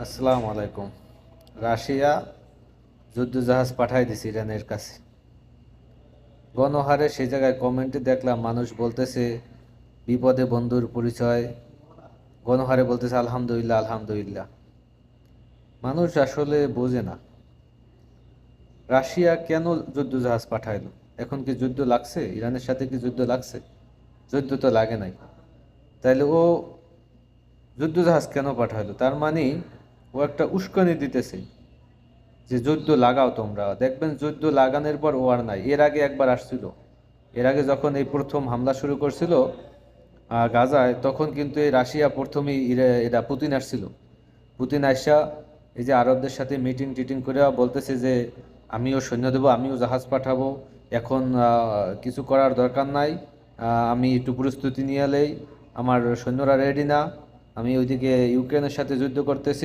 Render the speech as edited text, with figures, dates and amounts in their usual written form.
আসসালামু আলাইকুম। রাশিয়া যুদ্ধজাহাজ পাঠাই দিছে ইরানের কাছে। গণহারে সেই জায়গায় কমেন্টে দেখলাম মানুষ বলতেছে বিপদে বন্ধুর পরিচয়, গণহারে বলতেছে আলহামদুলিল্লাহ আলহামদুলিল্লাহ। মানুষ আসলে বোঝে না রাশিয়া কেন যুদ্ধজাহাজ পাঠাইলো। এখন কি যুদ্ধ লাগছে? ইরানের সাথে কি যুদ্ধ লাগছে? যুদ্ধ তো লাগে নাই। তাইলে ও যুদ্ধজাহাজ কেন পাঠাইলো? তার মানে ও একটা উস্কানি দিতেছে যে যুদ্ধ লাগাও, তোমরা দেখবেন যুদ্ধ লাগানোর পর ও আর নাই। এর আগে একবার আসছিল, এর আগে যখন এই প্রথম হামলা শুরু করছিল গাজায়, তখন কিন্তু এই রাশিয়া প্রথমেই এরা পুতিন আসছিল। পুতিন আইসা এই যে আরবদের সাথে মিটিং টিটিং করে বলতেছে যে আমিও সৈন্য দেবো, আমিও জাহাজ পাঠাবো, এখন কিছু করার দরকার নাই, আমি একটু প্রস্তুতি নিয়ে এলেই, আমার সৈন্যরা রেডি না, আমি ওইদিকে ইউক্রেনের সাথে যুদ্ধ করতেছি।